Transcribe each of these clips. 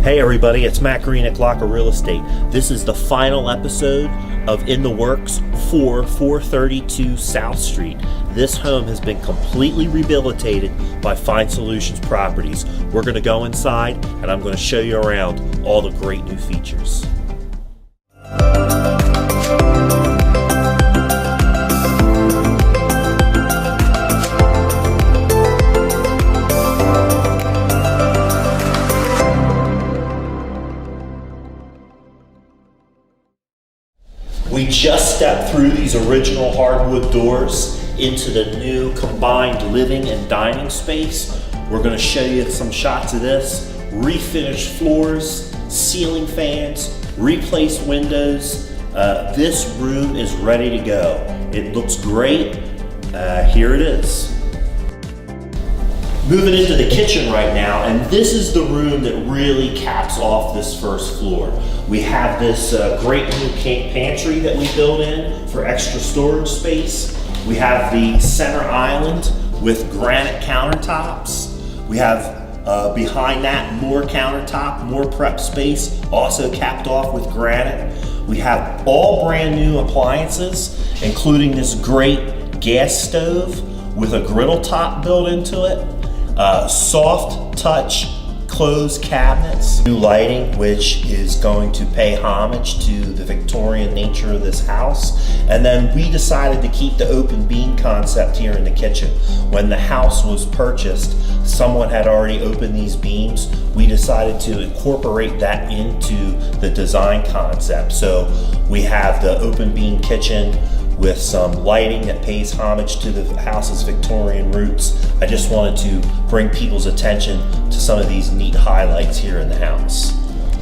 Hey everybody, it's Matt Green at Glocker Real Estate. This is the final episode of In the Works for 432 South Street. This home has been completely rehabilitated by Fine Solutions Properties. We're going to go inside and I'm going to show you around all the great new features. We just stepped through these original hardwood doors into the new combined living and dining space. We're going to show you some shots of this. Refinished floors, ceiling fans, replaced windows. This room is ready to go. It looks great. Here it is. Moving into the kitchen right now, and this is the room that really caps off this first floor. We have this great new pantry that we built in for extra storage space. We have the center island with granite countertops. We have behind that more countertop, more prep space, also capped off with granite. We have all brand new appliances, including this great gas stove with a griddle top built into it. Soft touch closed cabinets, new lighting, which is going to pay homage to the Victorian nature of this house. And then we decided to keep the open beam concept here in the kitchen. When the house was purchased, someone had already opened these beams. We decided to incorporate that into the design concept. So we have the open beam kitchen with some lighting that pays homage to the house's Victorian roots. I just wanted to bring people's attention to some of these neat highlights here in the house.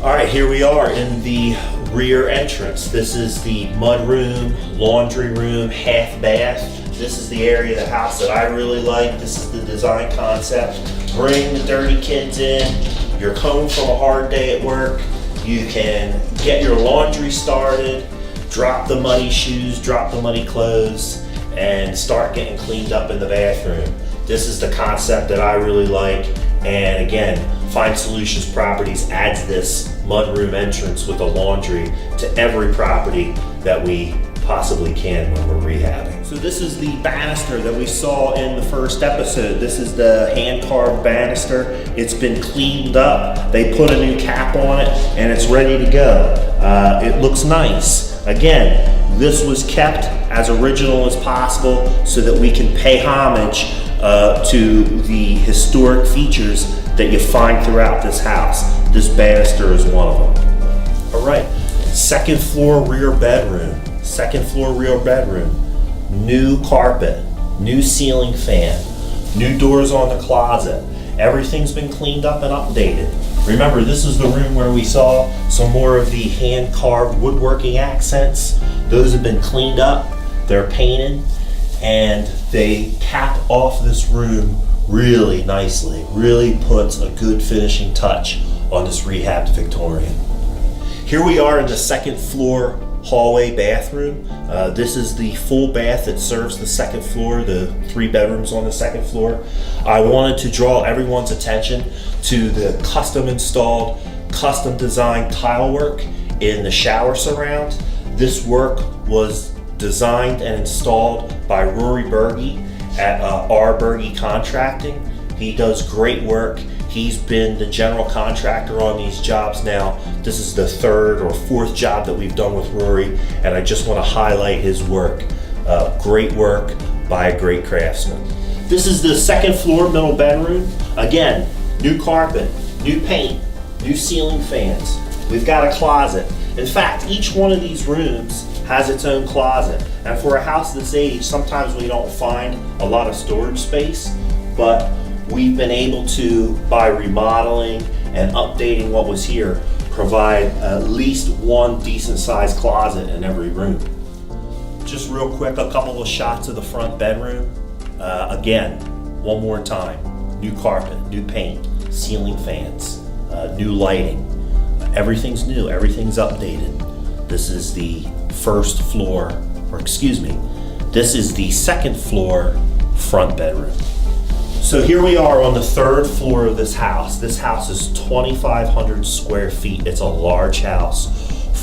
All right, here we are in the rear entrance. This is the mudroom, laundry room, half bath. This is the area of the house that I really like. This is the design concept. Bring the dirty kids in. You're home from a hard day at work. You can get your laundry started, drop the muddy shoes, drop the muddy clothes, and start getting cleaned up in the bathroom. This is the concept that I really like. And again, Fine Solutions Properties adds this mudroom entrance with a laundry to every property that we possibly can when we're rehabbing. So this is the banister that we saw in the first episode. This is the hand-carved banister. It's been cleaned up. They put a new cap on it and it's ready to go. It looks nice. Again, this was kept as original as possible so that we can pay homage to the historic features that you find throughout this house. This banister is one of them. All right, second floor rear bedroom. Second floor rear bedroom. New carpet, new ceiling fan, new doors on the closet. Everything's been cleaned up and updated. Remember, this is the room where we saw some more of the hand-carved woodworking accents. Those have been cleaned up, they're painted, and they cap off this room really nicely. Really puts a good finishing touch on this rehabbed Victorian. Here we are in the second floor hallway bathroom. This is the full bath that serves the second floor, the 3 bedrooms on the second floor. I wanted to draw everyone's attention to the custom installed, custom designed tile work in the shower surround. This work was designed and installed by Rory Berge at R. Berge Contracting. He does great work. He's been the general contractor on these jobs now. This is the 3rd or 4th job that we've done with Rory, and I just want to highlight his work. Great work by a great craftsman. This is the second floor middle bedroom. Again, new carpet, new paint, new ceiling fans. We've got a closet. In fact, each one of these rooms has its own closet. And for a house this age, sometimes we don't find a lot of storage space, but we've been able to, by remodeling and updating what was here, provide at least one decent sized closet in every room. Just real quick, a couple of shots of the front bedroom. Again, one more time, new carpet, new paint, ceiling fans, new lighting. Everything's new, everything's updated. This is the first floor, or excuse me, this is the second floor front bedroom. So here we are on the third floor of this house. This house is 2,500 square feet. It's a large house,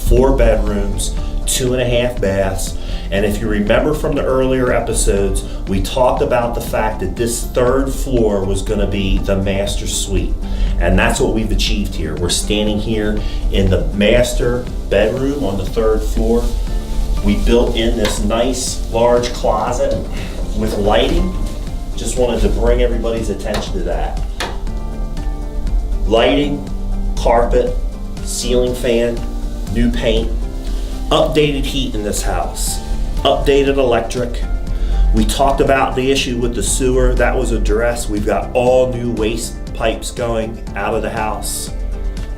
4 bedrooms, 2.5 baths. And if you remember from the earlier episodes, we talked about the fact that this third floor was gonna be the master suite. And that's what we've achieved here. We're standing here in the master bedroom on the third floor. We built in this nice large closet with lighting. Just wanted to bring everybody's attention to that. Lighting, carpet, ceiling fan, new paint, updated heat in this house, updated electric. We talked about the issue with the sewer. That was addressed. We've got all new waste pipes going out of the house,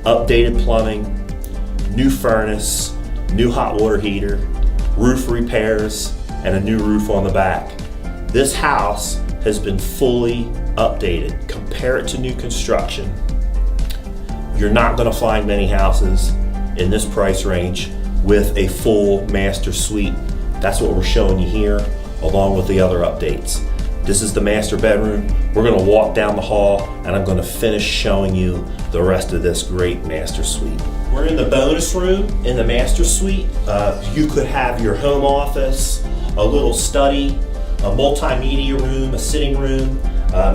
updated plumbing, new furnace, new hot water heater, roof repairs, and a new roof on the back. This house has been fully updated. Compare it to new construction. You're not gonna find many houses in this price range with a full master suite. That's what we're showing you here, along with the other updates. This is the master bedroom. We're gonna walk down the hall and I'm gonna finish showing you the rest of this great master suite. We're in the bonus room in the master suite. You could have your home office, a little study, a multimedia room, a sitting room.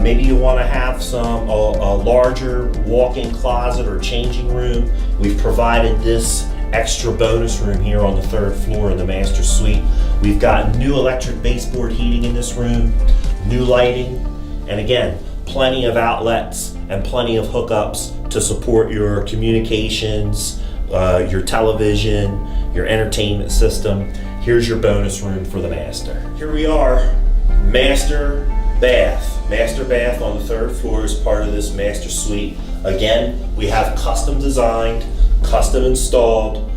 Maybe you want to have a larger walk-in closet or changing room. We've provided this extra bonus room here on the third floor in the master suite. We've got new electric baseboard heating in this room, new lighting, and again, plenty of outlets and plenty of hookups to support your communications, your television, your entertainment system. Here's your bonus room for the master. Here we are, master bath. Master bath on the third floor is part of this master suite. Again, we have custom designed, custom installed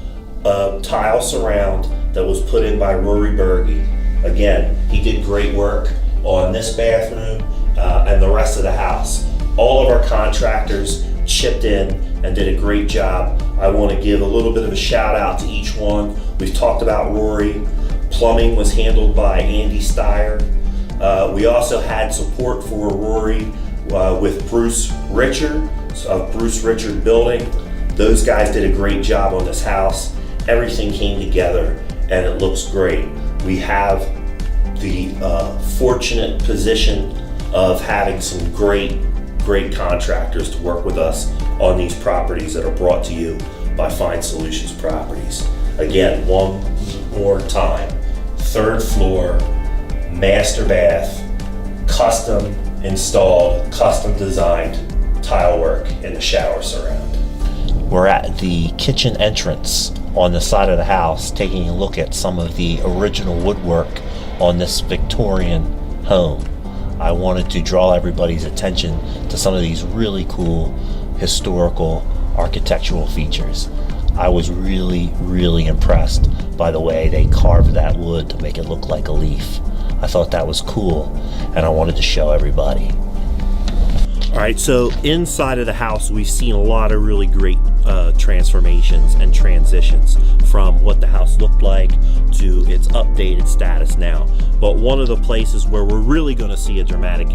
tile surround that was put in by Rory Berge. Again, he did great work on this bathroom and the rest of the house. All of our contractors chipped in and did a great job. I want to give a little bit of a shout out to each one. We've talked about Rory. Plumbing was handled by Andy Steyer. We also had support for Rory with Bruce Richard of Bruce Richard Building. Those guys did a great job on this house. Everything came together and it looks great. We have the fortunate position of having some great contractors to work with us on these properties that are brought to you by Fine Solutions Properties. Again, one more time, third floor, master bath, custom installed, custom designed tile work in the shower surround. We're at the kitchen entrance on the side of the house, taking a look at some of the original woodwork on this Victorian home. I wanted to draw everybody's attention to some of these really cool historical architectural features. I was really impressed by the way they carved that wood to make it look like a leaf. I thought that was cool and I wanted to show everybody. All right, so inside of the house, we've seen a lot of really great transformations and transitions from what the house looked like to its updated status now. But one of the places where we're really going to see a dramatic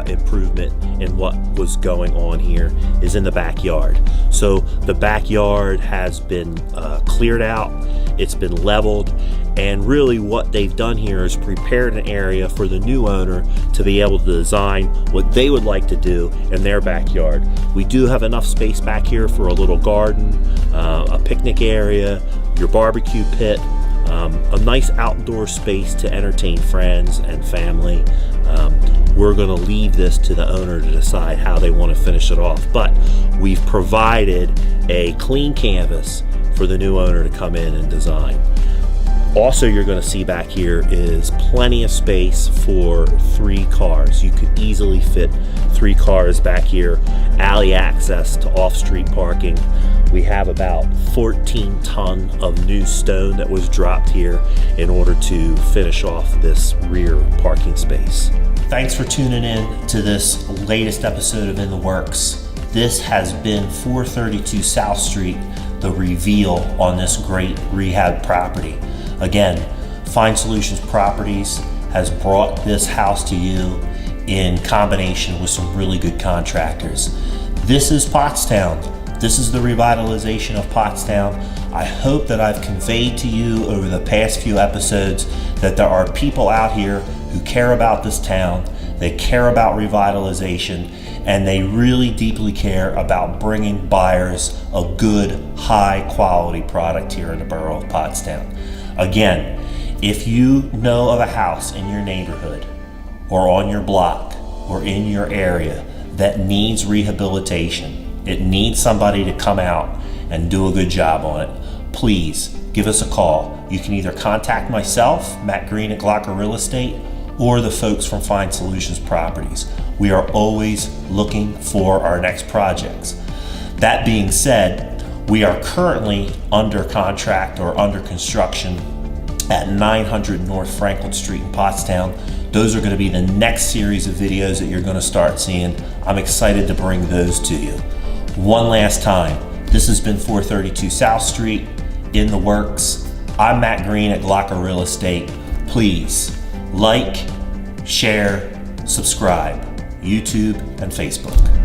improvement in what was going on here is in the backyard. So the backyard has been cleared out, it's been leveled, and really what they've done here is prepared an area for the new owner to be able to design what they would like to do in their backyard. We do have enough space back here for a little garden, a picnic area, your barbecue pit, a nice outdoor space to entertain friends and family. We're going to leave this to the owner to decide how they want to finish it off, but we've provided a clean canvas for the new owner to come in and design. Also, you're going to see back here is plenty of space for 3 cars. You could easily fit 3 cars back here, alley access to off-street parking. We have about 14 ton of new stone that was dropped here in order to finish off this rear parking space. Thanks for tuning in to this latest episode of In the Works. This has been 432 South Street, the reveal on this great rehab property. Again, Fine Solutions Properties has brought this house to you in combination with some really good contractors. This is Pottstown. This is the revitalization of Pottstown. I hope that I've conveyed to you over the past few episodes that there are people out here who care about this town, they care about revitalization, and they really deeply care about bringing buyers a good, high quality product here in the borough of Pottstown. Again, if you know of a house in your neighborhood or on your block or in your area that needs rehabilitation, it needs somebody to come out and do a good job on it, please give us a call. You can either contact myself, Matt Green at Glocker Real Estate, or the folks from Fine Solutions Properties. We are always looking for our next projects. That being said, we are currently under contract or under construction at 900 North Franklin Street in Pottstown. Those are going to be the next series of videos that you're going to start seeing. I'm excited to bring those to you. One last time, this has been 432 South Street in the works. I'm Matt Green at Glocker Real Estate. Please like, share, subscribe, YouTube and Facebook.